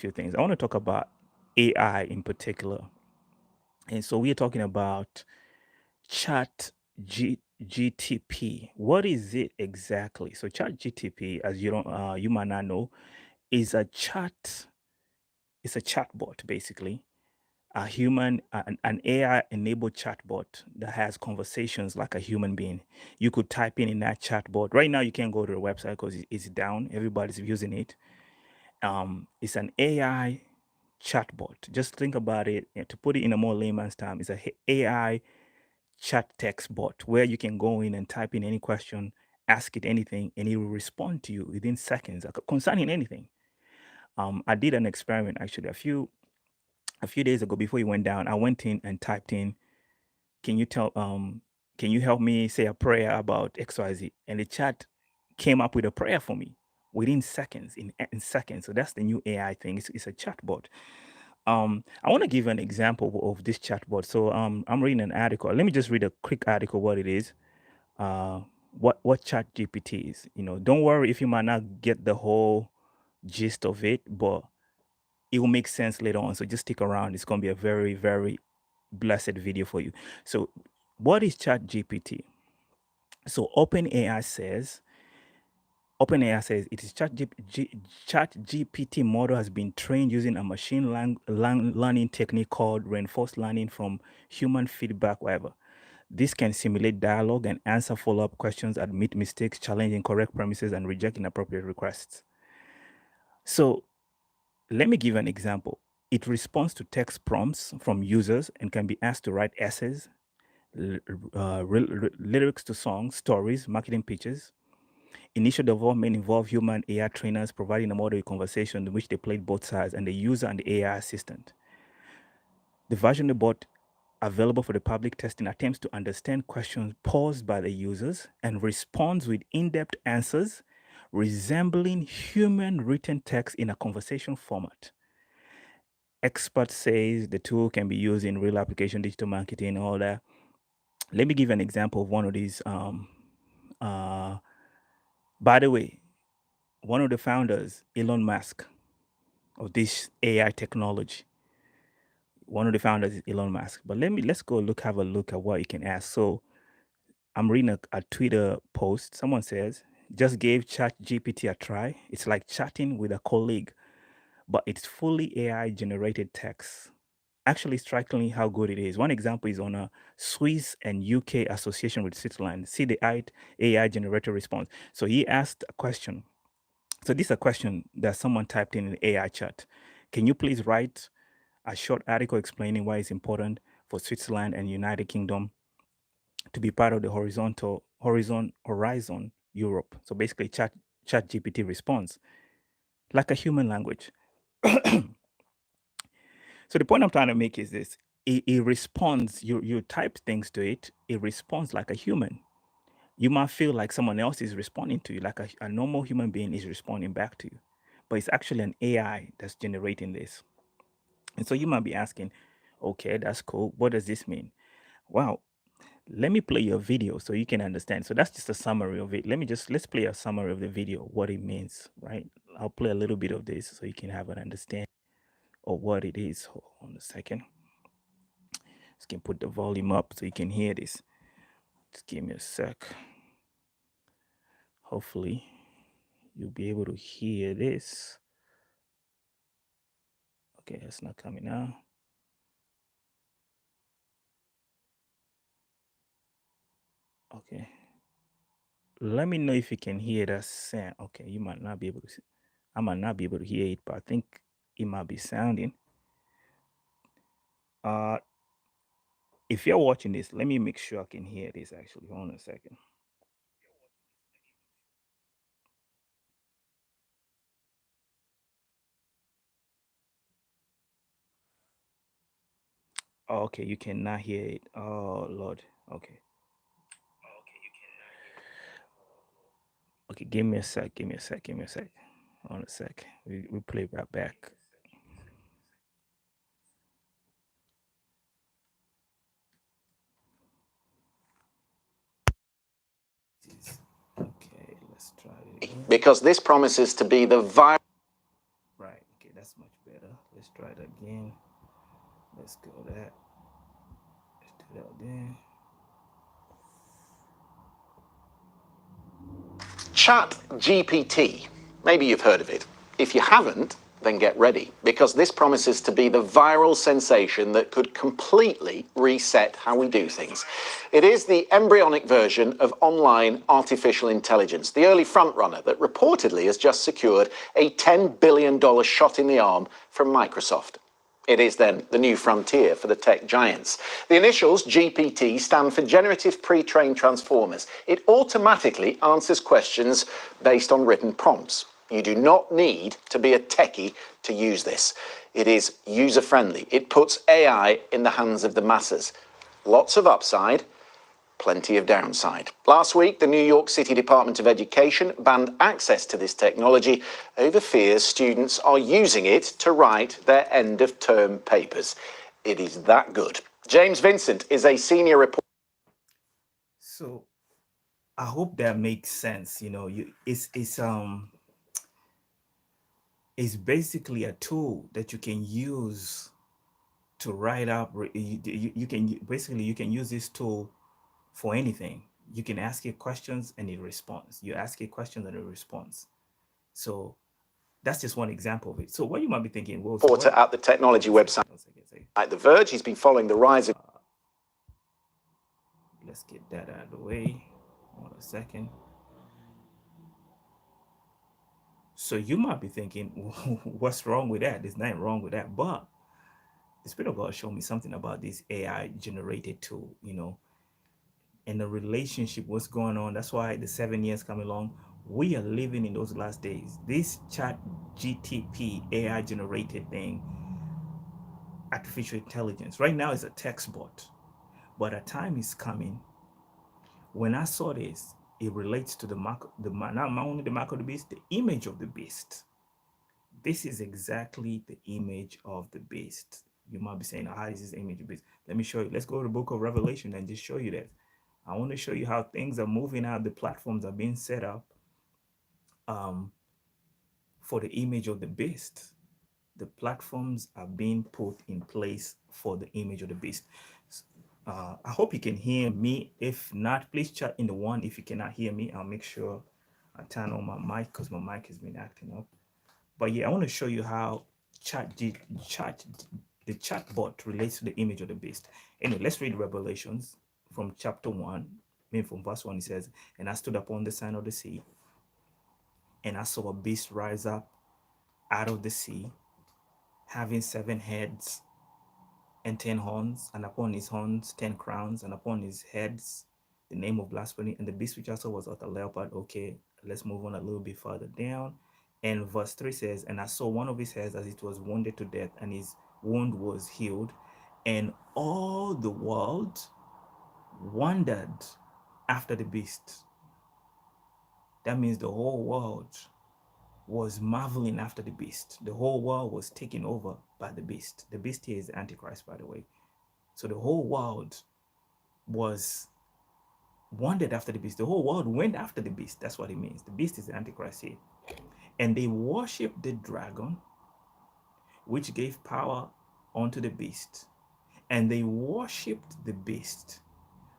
few things. I want to talk about AI in particular. And so we are talking about Chat GTP. What is it exactly? So Chat GTP, as you might not know, is a chat. It's a chatbot basically, an AI enabled chatbot that has conversations like a human being. You could type in that chatbot. Right now, you can't go to the website because it's down. Everybody's using it. It's an AI chatbot. Just think about it. To put it in a more layman's term, it's a AI chat text bot where you can go in and type in any question, ask it anything, and it will respond to you within seconds concerning anything. I did an experiment actually a few days ago before you went down. I went in and typed in, "Can you tell can you help me say a prayer about XYZ?" And the chat came up with a prayer for me within seconds, in seconds. So that's the new AI thing. It's a chatbot. I want to give an example of this chatbot. So I'm reading an article. Let me just read a quick article what it is. Uh, what Chat GPT is. Don't worry if you might not get the whole gist of it, but it will make sense later on. So just stick around. It's gonna be a very, very blessed video for you. So what is Chat GPT? So OpenAI says it is Chat GPT model has been trained using a machine learning technique called reinforced learning from human feedback, whatever. This can simulate dialogue and answer follow-up questions, admit mistakes, challenge incorrect premises, and reject inappropriate requests. So let me give an example. It responds to text prompts from users and can be asked to write essays, lyrics to songs, stories, marketing pitches. Initial development involved human AI trainers providing a model a conversation in which they played both sides and the user and the AI assistant. The version of the bot available for the public testing attempts to understand questions posed by the users and responds with in-depth answers resembling human written text in a conversation format. Expert says the tool can be used in real application, digital marketing, all that. Let me give an example of one of these. Uh, by the way, one of the founders, Elon Musk, of this AI technology. One of the founders is Elon Musk. But let's go have a look at what you can ask. So I'm reading a Twitter post. Someone says, just gave Chat GPT a try. It's like chatting with a colleague, but it's fully AI generated text. Actually, strikingly how good it is. One example is on a Swiss and UK association with Switzerland. See the AI generated response. So he asked a question. So this is a question that someone typed in the AI chat. Can you please write a short article explaining why it's important for Switzerland and United Kingdom to be part of the horizon Europe? So basically, Chat GPT responds like a human language. So the point I'm trying to make is this: it responds. You type things to it, it responds like a human. You might feel like someone else is responding to you, like a normal human being is responding back to you, but it's actually an AI that's generating this. And so you might be asking, okay, that's cool. What does this mean? Wow, let me play your video so you can understand. So that's just a summary of it. Let's play a summary of the video, what it means, right? I'll play a little bit of this so you can have an understanding of what it is. Hold on a second. Just can put the volume up so you can hear this. Just give me a sec. Hopefully you'll be able to hear this. Okay, it's not coming now. Okay. Let me know if you can hear that sound. Okay, you might not be able to see. I might not be able to hear it, but I think it might be sounding. Uh if you're watching this, let me make sure I can hear this actually. Hold on a second. Oh, okay, you cannot hear it. Oh Lord. Okay. Okay, give me a sec, give me a sec, give me a sec. Hold on a sec. We play that back. Okay, let's try it again. Because this promises to be the viral. Right, okay, that's much better. better. Let's try it again. Let's go that. Let's do that again. Chat GPT. Maybe you've heard of it. If you haven't, then get ready, because this promises to be the viral sensation that could completely reset how we do things. It is the embryonic version of online artificial intelligence, the early frontrunner that reportedly has just secured a $10 billion shot in the arm from Microsoft. It is then the new frontier for the tech giants. The initials, GPT, stand for Generative Pre-trained Transformers. It automatically answers questions based on written prompts. You do not need to be a techie to use this. It is user-friendly. It puts AI in the hands of the masses. Lots of upside, plenty of downside. Last week, the New York City Department of Education banned access to this technology over fears students are using it to write their end-of-term papers. It is that good. James Vincent is a senior reporter. So I hope that makes sense. It's basically a tool that you can use to write up. You can basically you can use this tool for anything. You can ask it questions and it responds. You ask it questions and it responds. So that's just one example of it. So what you might be thinking, well, so what? At the technology website The Verge. He's been following the rise of Let's get that out of the way. Hold a second. So you might be thinking, what's wrong with that? There's nothing wrong with that. But the Spirit of God showed me something about this AI generated tool, and the relationship, what's going on. That's why the 7 years coming along, we are living in those last days. This chat GTP AI generated thing, artificial intelligence, right now is a text bot. But a time is coming. When I saw this, it relates to the mark, not only the mark of the beast, the image of the beast. This is exactly the image of the beast. You might be saying, how is this image of the beast? Let me show you. Let's go to the book of Revelation and just show you that. I want to show you how things are moving out. The platforms are being set up um, for the image of the beast. The platforms are being put in place for the image of the beast. I hope you can hear me. If not, please chat in the one. If you cannot hear me, I'll make sure I turn on my mic because my mic has been acting up. But yeah, I want to show you how the chatbot relates to the image of the beast. Anyway, let's read Revelations from chapter 1. I mean, from verse 1, it says, "And I stood upon the sand of the sea, and I saw a beast rise up out of the sea, having 7 heads and 10 horns, and upon his horns 10 crowns, and upon his heads the name of blasphemy. And the beast which I saw was of a leopard." Okay, let's move on a little bit further down. And verse 3 says, "And I saw one of his heads as it was wounded to death, and his wound was healed. And all the world wondered after the beast." That means the whole world was marveling after the beast. The whole world was taken over by the beast. The beast here is the Antichrist, by the way. So the whole world was wandered after the beast. The whole world went after the beast. That's what it means. The beast is the Antichrist here. And they worshipped the dragon, which gave power unto the beast. And they worshipped the beast,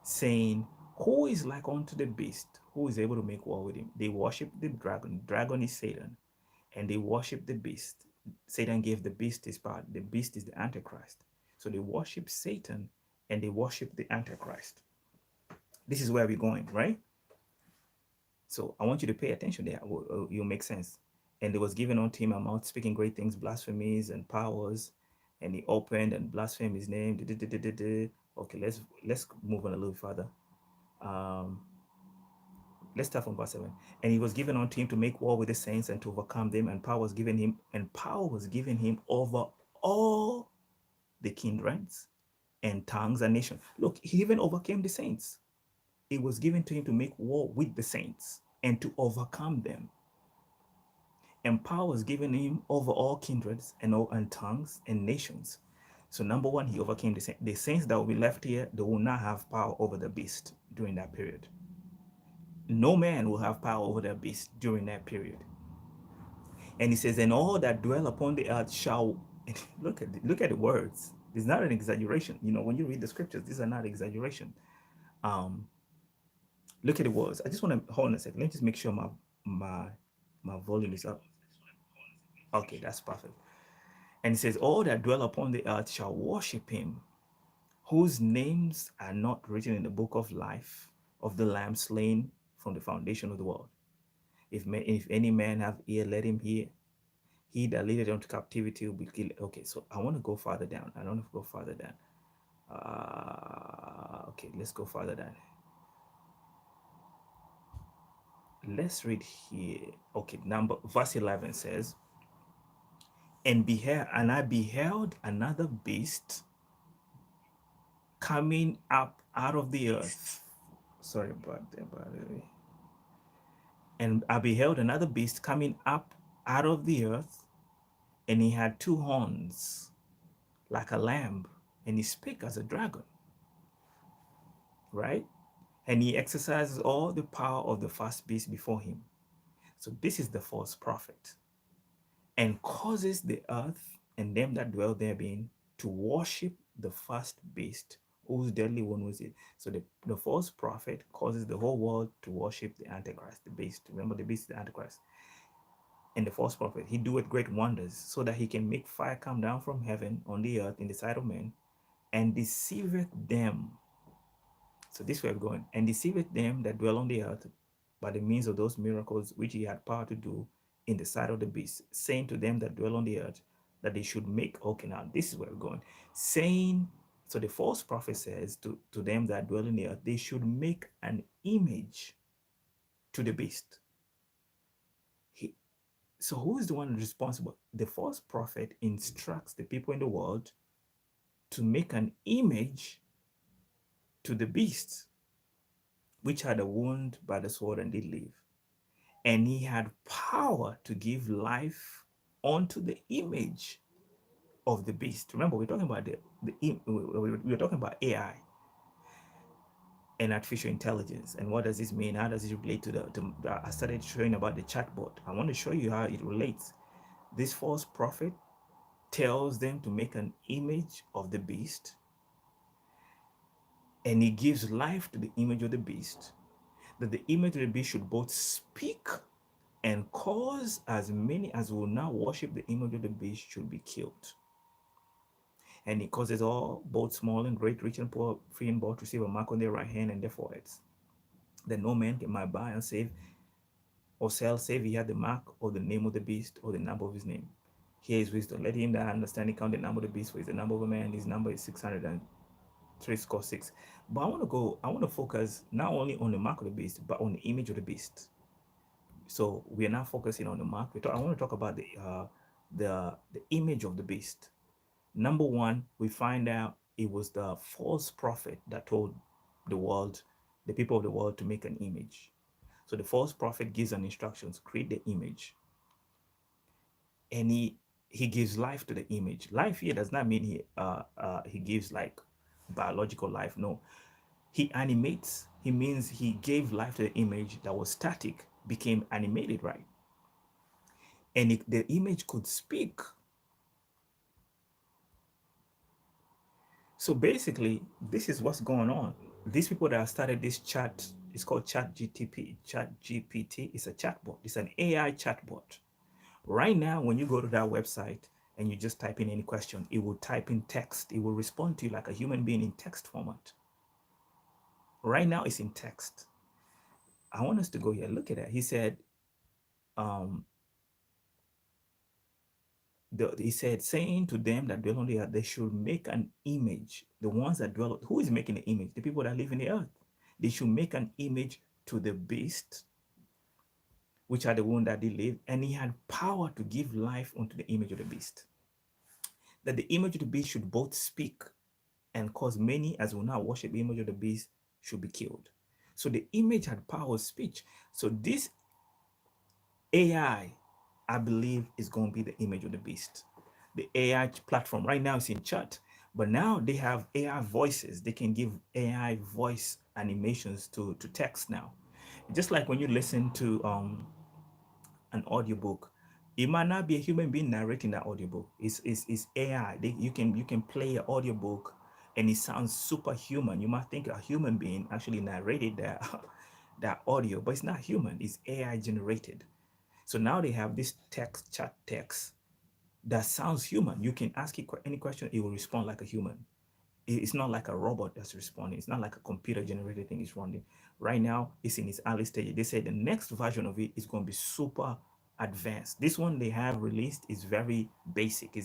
saying, "Who is like unto the beast? Who is able to make war with him?" They worshipped the dragon. The dragon is Satan. And they worshipped the beast. Satan gave the beast his power. The beast is the Antichrist. So they worship Satan and they worship the Antichrist. This is where we're going, right? So I want you to pay attention there. You'll make sense. "And there was given unto him a mouth speaking great things, blasphemies and powers. And he opened and blasphemed his name." Okay, let's move on a little further. Um, let's start from verse 7. "And he was given unto him to make war with the saints and to overcome them, and power was given him over all the kindreds and tongues and nations." Look, he even overcame the saints. It was given to him to make war with the saints and to overcome them. And power was given him over all kindreds and tongues and nations. So number one, he overcame the saints. The saints that will be left here, they will not have power over the beast during that period. No man will have power over the beast during that period. And he says, "And all that dwell upon the earth shall And look at the words. It's not an exaggeration. When you read the scriptures, these are not exaggeration. Um, Look at the words. I just want to hold on a second. Let me just make sure my my volume is up. Okay, that's perfect. And it says, "All that dwell upon the earth shall worship him, whose names are not written in the book of life of the Lamb slain from the foundation of the world. If any man have ear, let him hear. He that leadeth into captivity will be killed." Okay, so I want to go farther down. I don't want to go farther down. Okay, let's go farther down. Let's read here. Okay, number verse 11 says, and I beheld another beast coming up out of the earth. Sorry about that, by the way. And I beheld another beast coming up out of the earth, and he had two horns like a lamb, and he spake as a dragon, right? And he exercises all the power of the first beast before him. So this is the false prophet, and causes the earth and them that dwell therein to worship the first beast, whose deadly one was it. So the false prophet causes the whole world to worship the Antichrist, the beast. Remember, the beast is the Antichrist. And the false prophet, he doeth great wonders, so that he can make fire come down from heaven on the earth in the sight of men, and deceiveth them. So this way of going, and deceiveth them that dwell on the earth by the means of those miracles which he had power to do in the sight of the beast, saying to them that dwell on the earth that they should make. Okay, now this is where we're going. Saying, so the false prophet says to them that dwell in the earth, they should make an image to the beast. He, so who is the one responsible? The false prophet instructs the people in the world to make an image to the beast, which had a wound by the sword and did live. And he had power to give life onto the image of the beast. Remember, we're talking about we're talking about AI and artificial intelligence. And what does this mean? How does it relate I started showing about the chatbot. I want to show you how it relates. This false prophet tells them to make an image of the beast, and he gives life to the image of the beast, that the image of the beast should both speak and cause as many as will now worship the image of the beast should be killed. And he causes all, both small and great, rich and poor, free and bought, to receive a mark on their right hand and their foreheads, that no man can buy and save or sell, save he had the mark or the name of the beast or the number of his name. Here is wisdom. Let him that understanding count the number of the beast, for is the number of a man, his number is 603 score 6. But I want to focus not only on the mark of the beast, but on the image of the beast. So we are now focusing on the mark. I want to talk about the image of the beast. Number one, we find out it was the false prophet that told the world, the people of the world, to make an image. So the false prophet gives an instructions, create the image, and he gives life to the image. Life here does not mean he gives like biological life. No, he animates. He means he gave life to the image that was static, became animated, right? And the image could speak. So basically, this is what's going on. These people that have started this chat, it's called Chat GTP. Chat GPT is a chatbot. It's an AI chatbot. Right now, when you go to that website and you just type in any question, it will type in text. It will respond to you like a human being in text format. Right now, it's in text. I want us to go here. Look at that. He said, um, he said, saying to them that dwell on the earth, they should make an image. The ones that dwell, who is making the image? The people that live in the earth. They should make an image to the beast, which are the one that they live, and he had power to give life unto the image of the beast. That the image of the beast should both speak and cause many as will not worship the image of the beast should be killed. So the image had power of speech. So this AI, I believe, is going to be the image of the beast. The AI platform right now is in chat, but now they have AI voices. They can give AI voice animations to text now. Just like when you listen to an audiobook, It might not be a human being narrating that audiobook. It's AI. You can play an audiobook and it sounds superhuman. You might think a human being actually narrated that that audio, but it's not human. It's AI generated. So now they have this text, chat text that sounds human. You can ask it any question, it will respond like a human. It's not like a robot that's responding. It's not like a computer generated thing is running. Right now, it's in its early stage. They say the next version of it is going to be super advanced. This one they have released is very basic.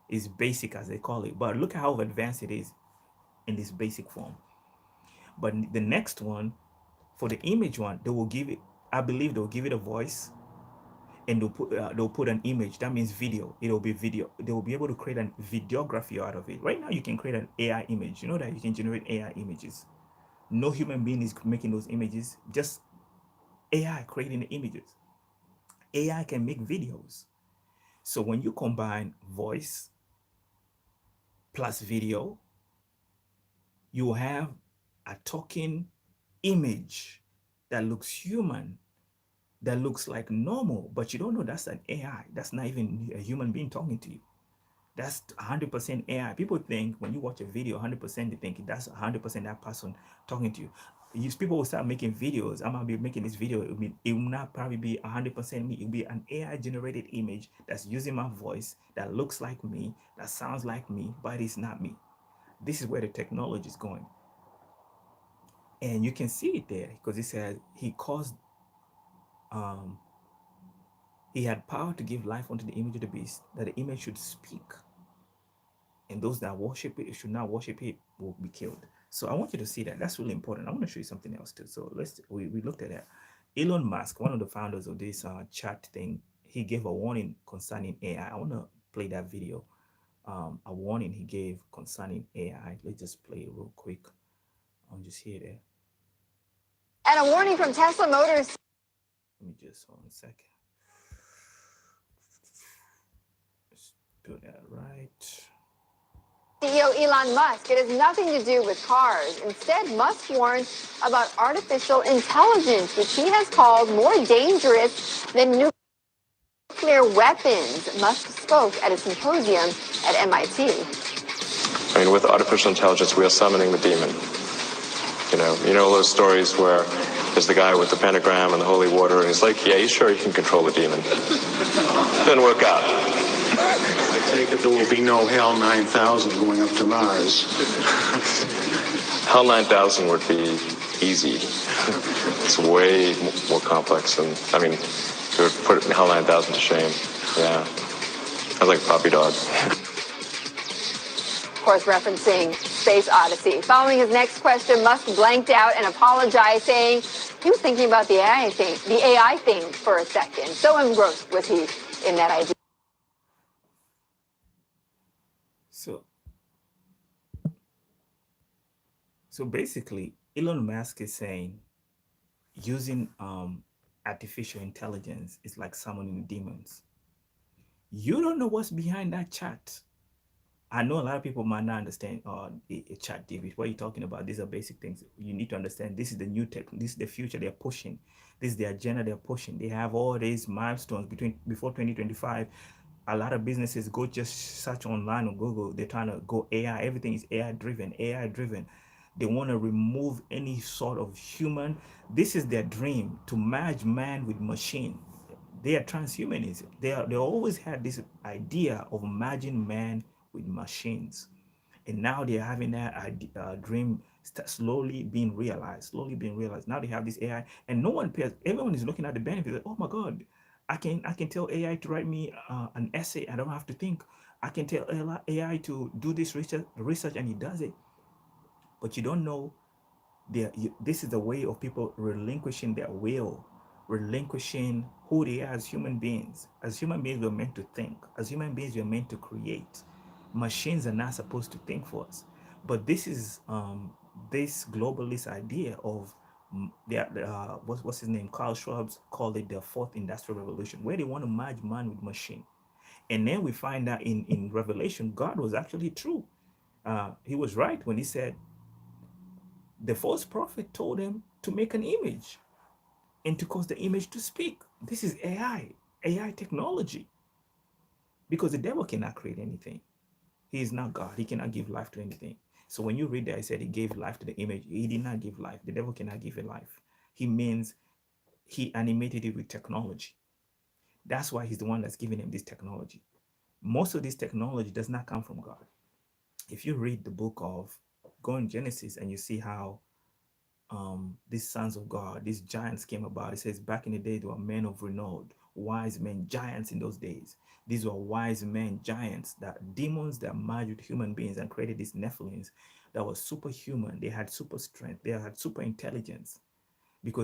Is basic as they call it. But look at how advanced it is in this basic form. But the next one, for the image one, they will give it. I believe they'll give it a voice, and they'll put an image. That means video. It'll be video. They will be able to create a videography out of it. Right now, you can create an AI image. You know that you can generate AI images. No human being is making those images. Just AI creating the images. AI can make videos. So when you combine voice plus video, you have a talking image that looks human, that looks like normal, but you don't know that's an AI. That's not even a human being talking to you. That's 100% AI. People think when you watch a video, 100% they think that's 100% that person talking to you. People will start making videos. I might be making this video. It will not probably be 100% me. It will be an AI generated image that's using my voice, that looks like me, that sounds like me, but it's not me. This is where the technology is going. And you can see it there because it says um, he had power to give life unto the image of the beast, that the image should speak, and those that worship it should not worship it will be killed. So I want you to see that. That's really important. I want to show you something else too. So we looked at that. Elon Musk, one of the founders of this chat thing, he gave a warning concerning AI. I want to play that video. A warning he gave concerning AI. Let's just play it real quick. I'll just hear that. And a warning from Tesla Motors. Let me just hold on a second. Let's do that right. CEO Elon Musk. It has nothing to do with cars. Instead, Musk warned about artificial intelligence, which he has called more dangerous than nuclear weapons. Musk spoke at a symposium at MIT. I mean, with artificial intelligence, we are summoning the demon. You know those stories where there's the guy with the pentagram and the holy water, and he's like, yeah, you sure you can control the demon? Didn't work out. I take it there will be no HAL 9000 going up to Mars. HAL 9000 would be easy. It's way more complex, and I mean, it would put HAL 9000 to shame. Yeah. I was like a puppy dog. Of course, referencing Space Odyssey. Following his next question, Musk blanked out and apologized, saying he was thinking about the AI thing for a second. So engrossed was he in that idea. So basically, Elon Musk is saying using artificial intelligence is like summoning demons. You don't know what's behind that chat. I know a lot of people might not understand a chat, David. What are you talking about? These are basic things. You need to understand this is the new tech, this is the future they're pushing. This is the agenda they're pushing. They have all these milestones before 2025. A lot of businesses go just search online on Google. They're trying to go AI. Everything is AI driven, AI driven. They want to remove any sort of human. This is their dream, to merge man with machine. They are transhumanists. They always had this idea of merging man with machines, and now they're having that dream slowly being realized. Slowly being realized. Now they have this AI, and no one cares. Everyone is looking at the benefits. Like, oh my God, I can tell AI to write me an essay. I don't have to think. I can tell AI to do this research, and it does it. But you don't know this is a way of people relinquishing their will, relinquishing who they are as human beings. As human beings, we're meant to think. As human beings, we're meant to create. Machines are not supposed to think for us. But this is this globalist idea of what's his name? Carl Schwab's called it the fourth industrial revolution, where they want to merge man with machine. And then we find that in Revelation, God was actually true. He was right when he said the false prophet told them to make an image and to cause the image to speak. This is AI technology. because the devil cannot create anything. He is not God. He cannot give life to anything. So when you read that, I said he gave life to the image. He did not give life. The devil cannot give a life. He means he animated it with technology. That's why he's the one that's giving him this technology. Most of this technology does not come from God. If you read the book of, go in Genesis and you see how these sons of God, these giants came about. It says back in the day, there were men of renown, wise men, giants in those days. These were wise men, giants, that demons that merged with human beings and created these Nephilims that were superhuman. They had super strength, they had super intelligence because they